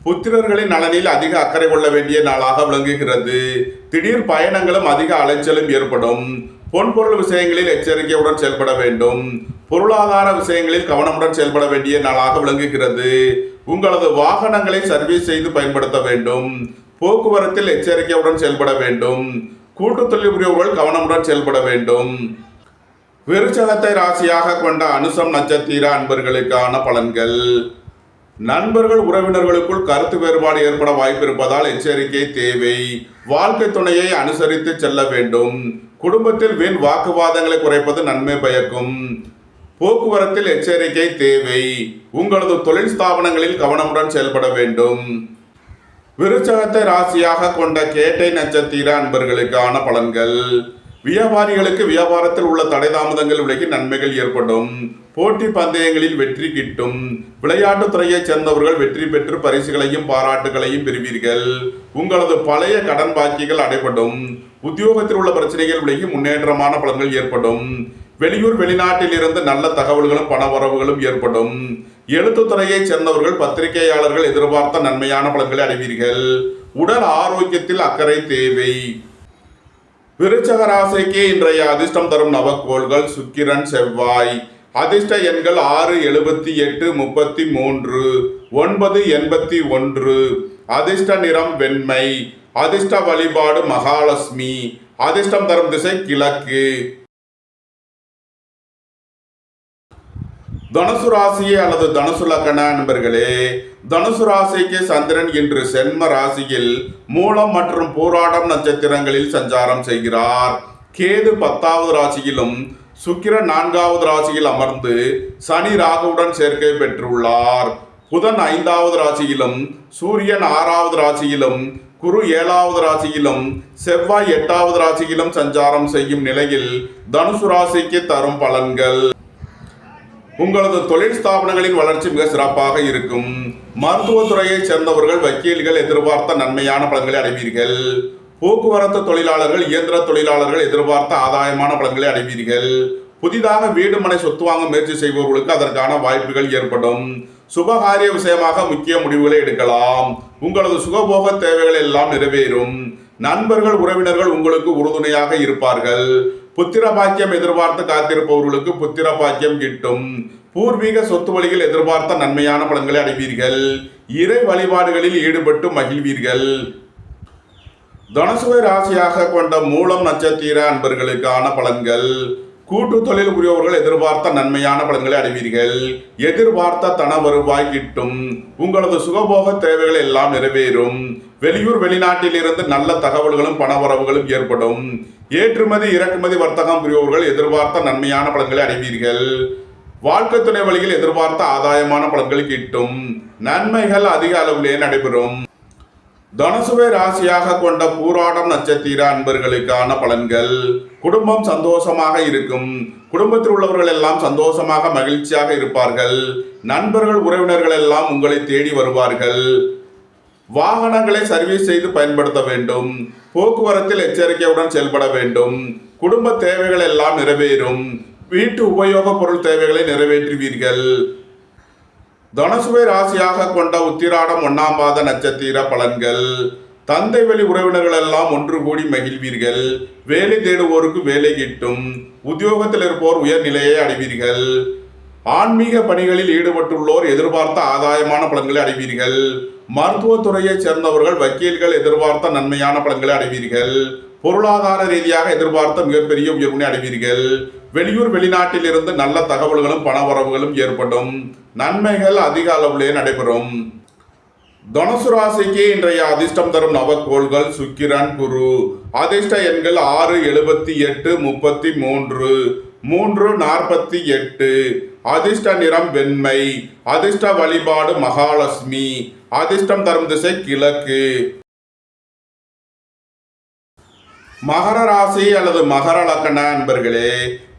Speaker 1: புத்திரர்களின் நலனில் அதிக அக்கறை கொள்ள வேண்டிய நாளாக விளங்குகிறது. திடீர் பயணங்களும் அதிக அலைச்சலும் ஏற்படும். பொன்பொருள் விஷயங்களில் எச்சரிக்கையுடன் செயல்பட வேண்டும். பொருளாதார விஷயங்களில் கவனமுடன் செயல்பட வேண்டிய நாளாக விளங்குகிறது. உங்களது வாகனங்களை சர்வீஸ் செய்து பயன்படுத்த வேண்டும். போக்குவரத்தில் எச்சரிக்கையுடன் செயல்பட வேண்டும். கூட்டு தொழில் புரிபவர்கள் கவனமுடன் செயல்பட வேண்டும். விருச்சகத்தை ராசியாக கொண்ட அனுசம் நட்சத்திர அன்பர்களுக்கான பலன்கள். நண்பர்கள் உறவினர்களுக்குள் கருத்து வேறுபாடு ஏற்பட வாய்ப்பு இருப்பதால் எச்சரிக்கை தேவை. வாழ்க்கை துணையை அனுசரித்து செல்ல வேண்டும். குடும்பத்தில் வீண் வாக்குவாதங்களை குறைப்பது நன்மை பயக்கும். போக்குவரத்தில் எச்சரிக்கை தேவை. உங்களது தொழில் ஸ்தாபனங்களில் கவனமுடன் செயல்பட வேண்டும். விருச்சகத்தை ராசியாக கொண்ட கேட்டை நட்சத்திர அன்பர்களுக்கான பலன்கள். வியாபாரிகளுக்கு வியாபாரத்தில் உள்ள தடை தாமதங்கள் விலகி நன்மைகள் ஏற்படும். போட்டி பந்தயங்களில் வெற்றி கிட்டும். விளையாட்டுத் துறையைச் சேர்ந்தவர்கள் வெற்றி பெற்று பரிசுகளையும் பாராட்டுகளையும் பெறுவீர்கள். உங்களது பழைய கடன் பாக்கிகள் அடைபடும். உத்தியோகத்தில் உள்ள பிரச்சனைகள் விலகி முன்னேற்றமான பலன்கள் ஏற்படும். வெளியூர் வெளிநாட்டில் இருந்து நல்ல தகவல்களும் பணவரவுகளும் ஏற்படும். எழுத்துத்துறையைச் சேர்ந்தவர்கள் பத்திரிகையாளர்கள் எதிர்பார்த்த நன்மையான பலன்களை அடைவீர்கள். உடல் ஆரோக்கியத்தில் அக்கறை தேவை. விருச்சக ராசிக்கு இன்றைய அதிர்ஷ்டம் தரும் நவக்கோள்கள் சுக்கிரன், செவ்வாய். அதிர்ஷ்ட எண்கள் 6, 78, 33, 9, 81. அதிர்ஷ்ட நிறம் வெண்மை. அதிர்ஷ்ட வழிபாடு மகாலட்சுமி. அதிர்ஷ்டம் தரும் திசை கிழக்கு. தனுசு ராசி அல்லது தனுசு லக்ன நண்பர்களே, தனுசு ராசிக்கு சந்திரன் இன்று சென்ம ராசியில் மூலம் மற்றும் பூராடம் நட்சத்திரங்களில் சஞ்சாரம் செய்கிறார். கேது 10வது ராசியிலும் சுக்கிரன் 4வது ராசியில் அமர்ந்து சனி ராகுவுடன் சேர்க்கை பெற்றுள்ளார். புதன் 5வது ராசியிலும் சூரியன் 6வது ராசியிலும் குரு 7வது ராசியிலும் செவ்வாய் 8வது ராசியிலும் சஞ்சாரம் செய்யும் நிலையில் தனுசு ராசிக்கு தரும் பலன்கள். உங்களது தொழில் ஸ்தாபனங்களின் வளர்ச்சி மிக சிறப்பாக இருக்கும். மருத்துவத்துறையைச் சேர்ந்தவர்கள், வக்கீல்கள் எதிர்பார்த்த நன்மையான பலன்களை அடைவீர்கள். போக்குவரத்து தொழிலாளர்கள், இயந்திர தொழிலாளர்கள் எதிர்பார்த்த ஆதாயமான பலன்களை அடைவீர்கள். புதிதாக வீடு மனை சொத்து வாங்க முயற்சி செய்பவர்களுக்கு அதற்கான வாய்ப்புகள் ஏற்படும். சுபகாரிய விஷயமாக முக்கிய முடிவுகளை எடுக்கலாம். உங்களது சுகபோக தேவைகள் எல்லாம் நிறைவேறும். நண்பர்கள், உறவினர்கள் உங்களுக்கு உறுதுணையாக இருப்பார்கள். புத்திர பாக்கியம் எதிர்பார்த்து காத்திருப்பவர்களுக்கு புத்திர பாக்கியம் கிட்டும். பூர்வீக சொத்து வழியில் எதிர்பார்த்த நன்மையான பலன்களை அடைவீர்கள். இறை வழிபாடுகளில் ஈடுபட்டு மகிழ்வீர்கள். தனுசுவை ராசியாக கொண்ட மூலம் நட்சத்திர அன்பர்களுக்கான பலன்கள். கூட்டு தொழில் புரியவர்கள் எதிர்பார்த்த நன்மையான பலன்களை அடைவீர்கள். எதிர்பார்த்த தன வருவாய் கிட்டும். உங்களது சுகபோக தேவைகள் எல்லாம் நிறைவேறும். வெளியூர் வெளிநாட்டில் இருந்து நல்ல தகவல்களும் பணவரவுகளும் ஏற்படும். ஏற்றுமதி இறக்குமதி வர்த்தகம் புரியவர்கள் எதிர்பார்த்த நன்மையான பலன்களை அடைவீர்கள். வாழ்க்கை துணை வழியில் எதிர்பார்த்த ஆதாயமான பலன்கள் கிட்டும். நன்மைகள் அதிக அளவிலே நடைபெறும். தனுசுவை ராசியாக கொண்ட பூராடம் நட்சத்திர அன்பர்களுக்கான பலன்கள். குடும்பம் சந்தோஷமாக இருக்கும். குடும்பத்தில் உள்ளவர்கள் எல்லாம் சந்தோஷமாக மகிழ்ச்சியாக இருப்பார்கள். நண்பர்கள், உறவினர்கள் எல்லாம் உங்களை தேடி வருவார்கள். வாகனங்களை சர்வீஸ் செய்து பயன்படுத்த வேண்டும். போக்குவரத்தில் எச்சரிக்கையுடன் செயல்பட வேண்டும். குடும்ப தேவைகள் எல்லாம் நிறைவேறும். வீட்டு உபயோக பொருள் தேவைகளை நிறைவேற்றுவீர்கள். தனுசுவை ராசியாக கொண்ட உத்திராடம் 1ஆம் பாத நட்சத்திர பலன்கள். தந்தை வழி உறவினர்கள் எல்லாம் ஒன்று கூடி மகிழ்வீர்கள். வேலை தேடுவோருக்கு வேலை கிட்டும். உத்தியோகத்தில் இருப்போர் உயர்நிலையை அடைவீர்கள். ஆன்மீக பணிகளில் ஈடுபட்டுள்ளோர் எதிர்பார்த்த ஆதாயமான பலன்களை அடைவீர்கள். மருத்துவத்துறையைச் சேர்ந்தவர்கள், வக்கீல்கள் எதிர்பார்த்த நன்மையான பலன்களை அடைவீர்கள். பொருளாதார ரீதியாக எதிர்பார்த்த மிகப்பெரிய உயர்வினை அடைவீர்கள். வெளியூர் வெளிநாட்டில் இருந்து நல்ல தகவல்களும் பணவரவுகளும் ஏற்படும். நன்மைகள் அதிக அளவிலே நடைபெறும். தனுசு ராசிக்கு இன்றைய அதிர்ஷ்டம் தரும் நவக்கோள்கள் சுக்கிரன், குரு. அதிர்ஷ்ட எண்கள் 6, 78, 33, 3, 48. அதிர்ஷ்ட நிறம் வெண்மை. அதிர்ஷ்ட வழிபாடு மகாலட்சுமி. அதிர்ஷ்டம் தரும் திசை கிழக்கு. மகர ராசி அல்லது மகர லக்ன அன்பர்களே,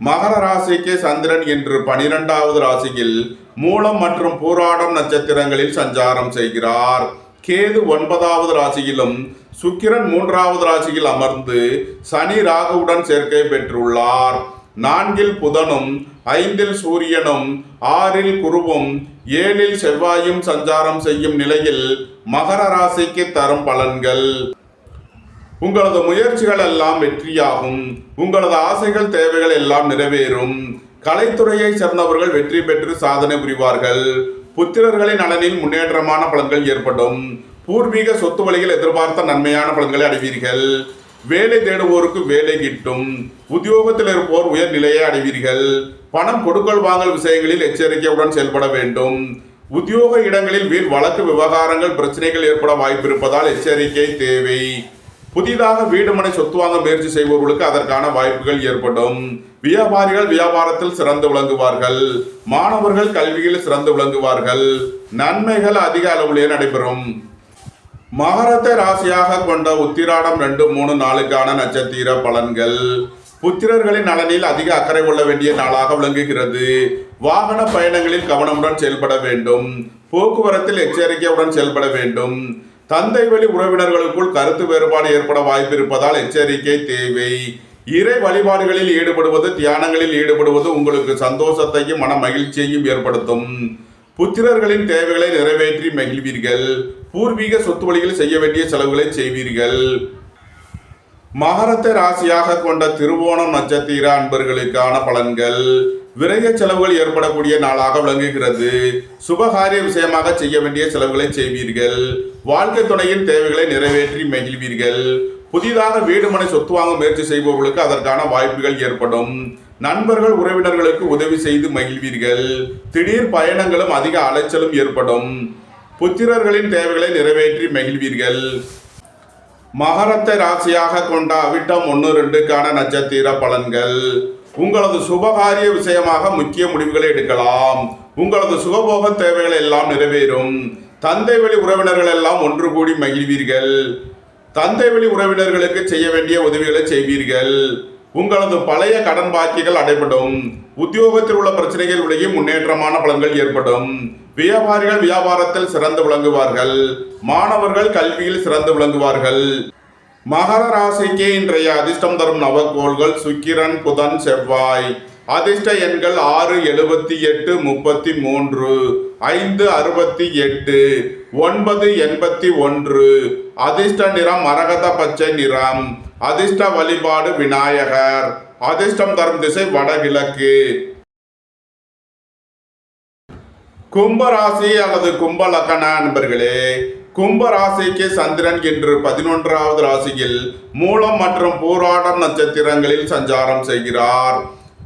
Speaker 1: மகர ராசிக்கு சந்திரன் என்று 12வது ராசியில் மூலம் மற்றும் பூராடம் நட்சத்திரங்களில் சஞ்சாரம் செய்கிறார். கேது 9வது ராசியிலும் சுக்கிரன் 3வது ராசியில் அமர்ந்து சனி ராகுவுடன் சேர்க்கை பெற்றுள்ளார். 4இல் புதனும் 5இல் சூரியனும் 6இல் குருவும் 7இல் செவ்வாயும் சஞ்சாரம் செய்யும் நிலையில் மகர ராசிக்கு தரும் பலன்கள். உங்களது முயற்சிகள் எல்லாம் வெற்றியாகும். உங்களது ஆசைகள், தேவைகள் எல்லாம் நிறைவேறும். கலைத்துறையை சேர்ந்தவர்கள் வெற்றி பெற்று சாதனை புரிவார்கள். புத்திரர்களின் நலனில் முன்னேற்றமான பலன்கள் ஏற்படும். பூர்வீக சொத்து வழியில் எதிர்பார்த்த நன்மையான பலன்களை அடைவீர்கள். வேலை தேடுவோருக்கு வேலை கிட்டும். உத்தியோகத்தில் இருப்போர் உயர்நிலையை அடைவீர்கள். பணம் கொடுக்கல் வாங்கல் விஷயங்களில் எச்சரிக்கையுடன் செயல்பட வேண்டும். உத்தியோக இடங்களில் வீண் வழக்கு விவகாரங்கள், பிரச்சனைகள் ஏற்பட வாய்ப்பு இருப்பதால் எச்சரிக்கை தேவை. புதிதாக வீடு மனை சொத்து வாங்க முயற்சி செய்பவர்களுக்கு அதற்கான வாய்ப்புகள் ஏற்படும். வியாபாரிகள் வியாபாரத்தில் சிறந்து விளங்குவார்கள். மாணவர்கள் கல்வியில் சிறந்து விளங்குவார்கள். நன்மைகள் அதிக அளவிலே நடைபெறும். மகரத்தை ராசியாக கொண்ட உத்திராடம் 2, 3, 4க்கான நட்சத்திர பலன்கள். புத்திரர்களின் நலனில் அதிக அக்கறை கொள்ள வேண்டிய நாளாக விளங்குகிறது. வாகன பயணங்களில் கவனமுடன் செயல்பட வேண்டும். போக்குவரத்தில் எச்சரிக்கையுடன் செயல்பட வேண்டும். தந்தை வழி உறவினர்களுக்குள் கருத்து வேறுபாடு ஏற்பட வாய்ப்பு இருப்பதால் எச்சரிக்கை தேவை. இறை வழிபாடுகளில் ஈடுபடுவது, தியானங்களில் ஈடுபடுவது உங்களுக்கு சந்தோஷத்தையும் மன மகிழ்ச்சியையும் ஏற்படுத்தும். புத்திரர்களின் தேவைகளை நிறைவேற்றி மகிழ்வீர்கள். பூர்வீக சொத்து வழியில் செய்ய வேண்டிய செலவுகளை செய்வீர்கள். மகரத்தை ராசியாக கொண்ட திருவோணம் நட்சத்திர அன்பர்களுக்கான பலன்கள். விரைய செலவுகள் ஏற்படக்கூடிய நாளாக விளங்குகிறது. சுபகாரிய விஷயமாக செய்ய வேண்டிய செலவுகளை செய்வீர்கள். வாழ்க்கை துணையின் தேவைகளை நிறைவேற்றி மகிழ்வீர்கள். புதிதாக வீடு மனை சொத்து வாங்க முயற்சி செய்பவர்களுக்கு அதற்கான வாய்ப்புகள் ஏற்படும். நண்பர்கள், உறவினர்களுக்கு உதவி செய்து மகிழ்வீர்கள். திடீர் பயணங்களும் அதிக அலைச்சலும் ஏற்படும். புத்திரர்களின் தேவைகளை நிறைவேற்றி மகிழ்வீர்கள். மகரத்தை ராசியாக கொண்ட அவிட்டம் 1, 2க்கான நட்சத்திர பலன்கள். உங்களது சுபகாரிய விஷயமாக முக்கிய முடிவுகளை எடுக்கலாம். உங்களது சுகபோக தேவைகள் எல்லாம் நிறைவேறும். தந்தை வழி உறவினர்கள் எல்லாம் ஒன்று கூடி மகிழ்வீர்கள். தந்தை வழி உறவினர்களுக்கு செய்ய வேண்டிய உதவிகளை செய்வீர்கள். உங்களது பழைய கடன் பாக்கிகள் அடைபடும். உத்தியோகத்தில் உள்ள பிரச்சனைகள் விலகி முன்னேற்றமான பலன்கள் ஏற்படும். வியாபாரிகள் வியாபாரத்தில் சிறந்து விளங்குவார்கள். மாணவர்கள் கல்வியில் சிறந்து விளங்குவார்கள். மகர ராசிக்கு இன்றைய அதிர்ஷ்டம் தரும் நவக்கோள்கள் சுக்கிரன், புதன், செவ்வாய். அதிர்ஷ்ட எண்கள் 6, 78, 33, 5, 68, 9, 81. அதிர்ஷ்ட நிறம் மரகத பச்சை நிறம். அதிர்ஷ்ட வழிபாடு விநாயகர். அதிர்ஷ்டம் தரும் திசை வடகிழக்கு. கும்பராசி அல்லது கும்ப லக்ன அன்பர்களே, கும்ப ராசிக்கு சந்திரன் இன்று 11வது ராசியில் மூலம் மற்றும் பூராடம் நட்சத்திரங்களில் சஞ்சாரம் செய்கிறார்.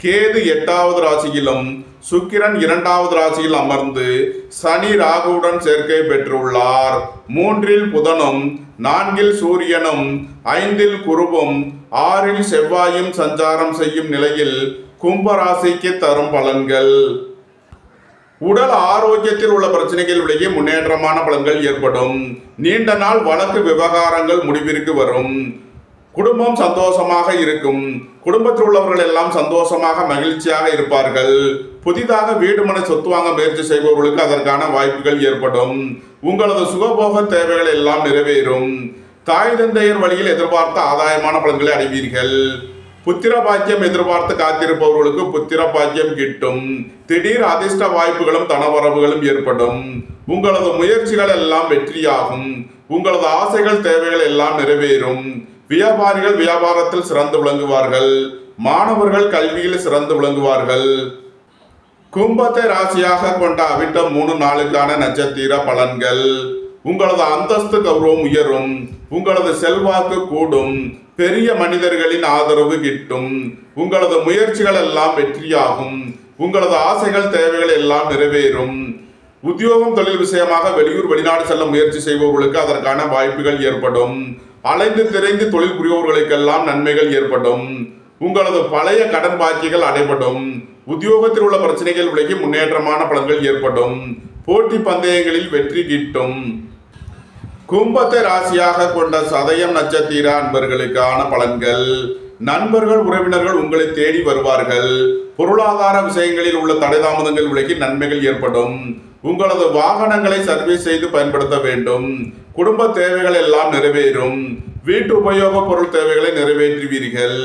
Speaker 1: கேது 8வது ராசியிலும் சுக்கிரன் 2வது ராசியில் அமர்ந்து சனி ராகுவுடன் சேர்க்கை பெற்றுள்ளார். 3ல் புதனும் 4ல் சூரியனும் 5ல் குருவும் 6ல் செவ்வாயும் சஞ்சாரம் செய்யும் நிலையில் கும்பராசிக்கு தரும் பலன்கள். உடல் ஆரோக்கியத்தில் உள்ள பிரச்சனைகள் விலகி முன்னேற்றமான பலன்கள் ஏற்படும். நீண்ட நாள் வழக்கு விவகாரங்கள் முடிவிற்கு வரும். குடும்பம் சந்தோஷமாக இருக்கும். குடும்பத்தில் உள்ளவர்கள் எல்லாம் சந்தோஷமாக மகிழ்ச்சியாக இருப்பார்கள். புதிதாக வீடு மனை சொத்து வாங்க முயற்சி செய்பவர்களுக்கு அதற்கான வாய்ப்புகள் ஏற்படும். உங்களது சுகபோக தேவைகள் எல்லாம் நிறைவேறும். தாய் தந்தையர் வழியில் எதிர்பார்த்த ஆதாயமான பலன்களை அடைவீர்கள். புத்திர பாக்கியம் எதிர்பார்த்து காத்திருப்பவர்களுக்கு புத்திர பாக்கியம் கிட்டும். திடீர் அதிர்ஷ்ட வாய்ப்புகளும் தனவரவுகளும் ஏற்படும். உங்களது முயற்சிகள் எல்லாம் வெற்றியாகும். உங்களது ஆசைகள் தேவைகள் எல்லாம் நிறைவேறும். வியாபாரிகள் வியாபாரத்தில் சிறந்து விளங்குவார்கள். மாணவர்கள் கல்வியில் சிறந்து விளங்குவார்கள். கும்பத்தை ராசியாக கொண்ட அவிட்டம் 3 நாளுக்கான நட்சத்திர பலன்கள். உங்களது அந்தஸ்து கௌரவம் உயரும். உங்களது செல்வாக்கு கூடும். பெரிய மனிதர்களின் ஆதரவு கிட்டும். உங்களது முயற்சிகள் எல்லாம் வெற்றியாகும். உங்களது ஆசைகள் தேவைகள் எல்லாம் நிறைவேறும். உத்தியோகம் தொழில் விஷயமாக வெளியூர் வெளிநாடு செல்ல முயற்சி செய்பவர்களுக்கு அதற்கான வாய்ப்புகள் ஏற்படும். அலைந்து திரைந்து தொழில் புரிபவர்களுக்கெல்லாம் நன்மைகள் ஏற்படும். உங்களது பழைய கடன் பாக்கிகள் அடைபடும். உத்தியோகத்தில் உள்ள பிரச்சனைகள் விலகி முன்னேற்றமான பலன்கள் ஏற்படும். போட்டி பந்தயங்களில் வெற்றி கிட்டும். கும்பத்தை ராசியாக கொண்ட சதயம் நட்சத்திர அன்பர்களுக்கான பலன்கள். நண்பர்கள் உறவினர்கள் உங்களை தேடி வருவார்கள். பொருளாதார விஷயங்களில் உள்ள தடைதாமதங்கள் விலகி நன்மைகள் ஏற்படும். உங்களது வாகனங்களை சர்வீஸ் செய்து பயன்படுத்த வேண்டும். குடும்ப தேவைகள் எல்லாம் நிறைவேறும். வீட்டு உபயோக பொருள் தேவைகளை நிறைவேற்றுவீர்கள்.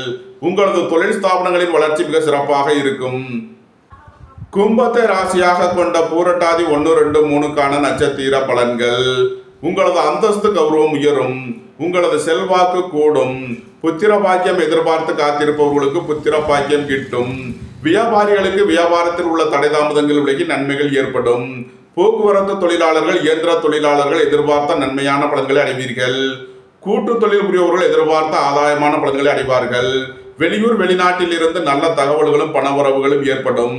Speaker 1: உங்களது தொழில் ஸ்தாபனங்களின் வளர்ச்சி மிக சிறப்பாக இருக்கும். கும்பத்தை ராசியாக கொண்ட பூரட்டாதி 1, 2, 3க்கான நட்சத்திர பலன்கள். உங்களது அந்தஸ்து கௌரவம் உயரும். உங்களது செல்வாக்கு கூடும். புத்திர பாக்கியம் எதிர்பார்த்து காத்திருப்பவர்களுக்கு புத்திர பாக்கியம் கிட்டும். வியாபாரிகளுக்கு வியாபாரத்தில் உள்ள தடைதாமதங்கள் விலகி நன்மைகள் ஏற்படும். போக்குவரத்து தொழிலாளர்கள் இயந்திர தொழிலாளர்கள் எதிர்பார்த்த நன்மையான பலன்களை அடைவீர்கள். கூட்டு தொழில் புரியவர்கள் எதிர்பார்த்த ஆதாயமான பலன்களை அடைவார்கள். வெளியூர் வெளிநாட்டில் இருந்து நல்ல தகவல்களும் பணவரவுகளும் ஏற்படும்.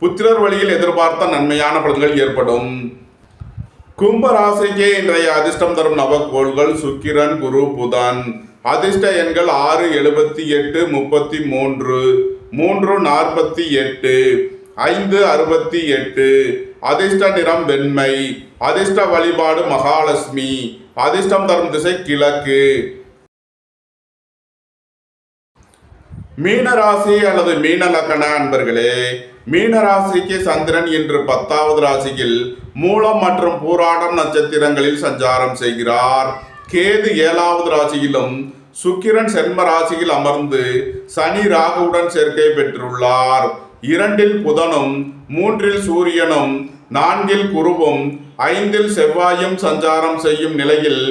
Speaker 1: புத்திரர் வழியில் எதிர்பார்த்த நன்மையான பலன்கள் ஏற்படும். கும்ப ராசிக்கு இன்றைய அதிர்ஷ்டம் தரும் நவக்கோள்கள் சுக்கிரன், குரு, புதன். அதிர்ஷ்ட எண்கள் 6, 78, 33, 3, 48, 5, 68. அதிர்ஷ்ட நிறம் வெண்மை. அதிர்ஷ்ட வழிபாடு மகாலட்சுமி. அதிர்ஷ்டம் தரும் திசை கிழக்கு. மீனராசி அல்லது மீன லக்ன அன்பர்களே, மீனராசிக்கு சந்திரன் இன்று 10வது ராசியில் மூலம் மற்றும் பூராடம் நட்சத்திரங்களில் சஞ்சாரம் செய்கிறார். கேது 7வது ராசியிலும் சுக்கிரன் சென்ம ராசியில் அமர்ந்து சனி ராகுவுடன் சேர்க்கை பெற்றுள்ளார். 2ல் புதனும் 3ல் சூரியனும் 4ல் குருவும் 5ல் செவ்வாயும் சஞ்சாரம் செய்யும் நிலையில்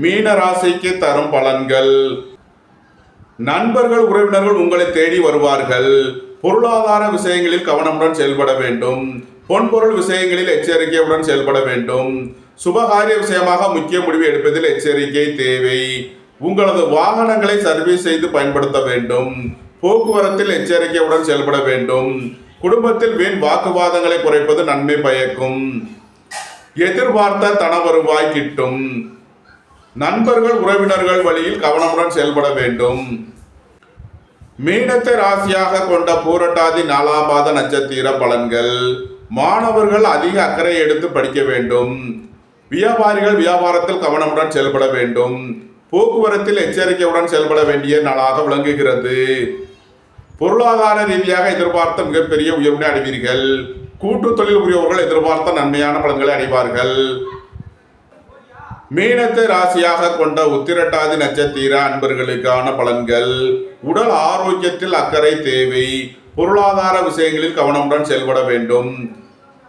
Speaker 1: மீன ராசிக்கு தரும் பலன்கள். நண்பர்கள் உறவினர்கள் உங்களை தேடி வருவார்கள். பொருளாதார விஷயங்களில் கவனமுடன் செயல்பட வேண்டும். பொன்பொருள் விஷயங்களில் எச்சரிக்கையுடன் செயல்பட வேண்டும். சுபகாரிய விஷயமாக முக்கிய முடிவு எடுப்பதில் எச்சரிக்கை தேவை. உங்களது வாகனங்களை சர்வீஸ் செய்து பயன்படுத்த வேண்டும். போக்குவரத்தில் எச்சரிக்கையுடன் செயல்பட வேண்டும். குடும்பத்தில் வீண் வாக்குவாதங்களை குறைப்பது நன்மை பயக்கும். எதிர்பார்த்த தன வருவாய் கிட்டும். நண்பர்கள் உறவினர்கள் வழியில் கவனமுடன் செயல்பட வேண்டும். மீனத்தை ராசியாக கொண்ட பூரட்டாதி 4ஆம் பாத நட்சத்திர பலன்கள். மாணவர்கள் அதிக அக்கறை எடுத்து படிக்க வேண்டும். வியாபாரிகள் வியாபாரத்தில் கவனமுடன் செயல்பட வேண்டும். போக்குவரத்தில் எச்சரிக்கையுடன் செயல்பட வேண்டிய நாளாக விளங்குகிறது. பொருளாதார ரீதியாக எதிர்பார்த்த மிகப்பெரிய உயர்வினை அடைவீர்கள். கூட்டு தொழில் புரியவர்கள் எதிர்பார்த்த நன்மையான பலன்களை அடைவார்கள். மீனத்தை ராசியாக கொண்ட உத்திரட்டாதி நட்சத்திர அன்பர்களுக்கான பலன்கள். உடல் ஆரோக்கியத்தில் அக்கறை தேவை. பொருளாதார விஷயங்களில் கவனமுடன் செயல்பட வேண்டும்.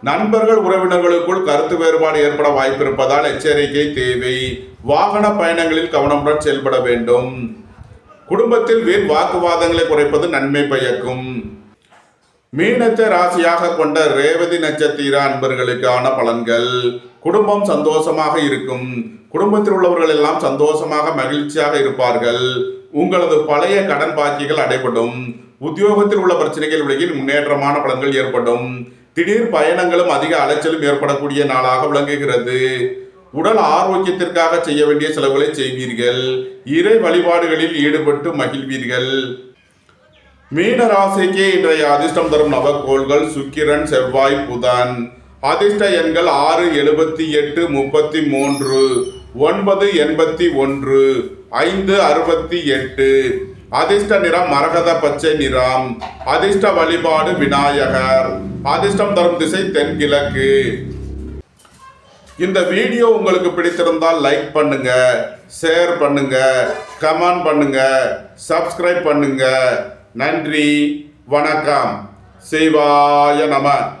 Speaker 1: நண்பர்கள் உறவினர்களுக்குள் கருத்து வேறுபாடு ஏற்பட வாய்ப்பு இருப்பதால் எச்சரிக்கை தேவை. வாகன பயணங்களில் கவனமுடன் செயல்பட வேண்டும். குடும்பத்தில் வீண் வாக்குவாதங்களை குறைப்பது நன்மை பயக்கும். மீனத்தை ராசியாக கொண்ட ரேவதி நட்சத்திர அன்பர்களுக்கான பலன்கள். குடும்பம் சந்தோஷமாக இருக்கும். குடும்பத்தில் உள்ளவர்கள் எல்லாம் சந்தோஷமாக மகிழ்ச்சியாக இருப்பார்கள். உங்களது பழைய கடன் பாக்கிகள் அடைபடும். உத்தியோகத்தில் உள்ள பிரச்சனைகள் விலகி முன்னேற்றமான பலன்கள் ஏற்படும். திடீர் பயணங்களும் அதிக அலைச்சலும் ஏற்படக்கூடிய நாளாக விளங்குகிறது. உடல் ஆரோக்கியத்திற்காக செய்ய வேண்டிய செலவுகளை செய்வீர்கள். இறை வழிபாடுகளில் ஈடுபட்டு மகிழ்வீர்கள். மீன ராசிக்கு இன்றைய அதிர்ஷ்டம் தரும் நவக்கோள்கள் சுக்கிரன், செவ்வாய், புதன். அதிர்ஷ்ட எண்கள் 6, 78, 33, 9, 81, 5, 68. அதிர்ஷ்ட நிறம் மரகத பச்சை நிறம். அதிர்ஷ்ட வழிபாடு விநாயகர். அதிர்ஷ்டம் தரும் திசை தென்கிழக்கு. இந்த வீடியோ உங்களுக்கு பிடித்திருந்தால் லைக் பண்ணுங்க, ஷேர் பண்ணுங்க, கமெண்ட் பண்ணுங்க, சப்ஸ்கிரைப் பண்ணுங்க. நன்றி, வணக்கம். சிவாய நம.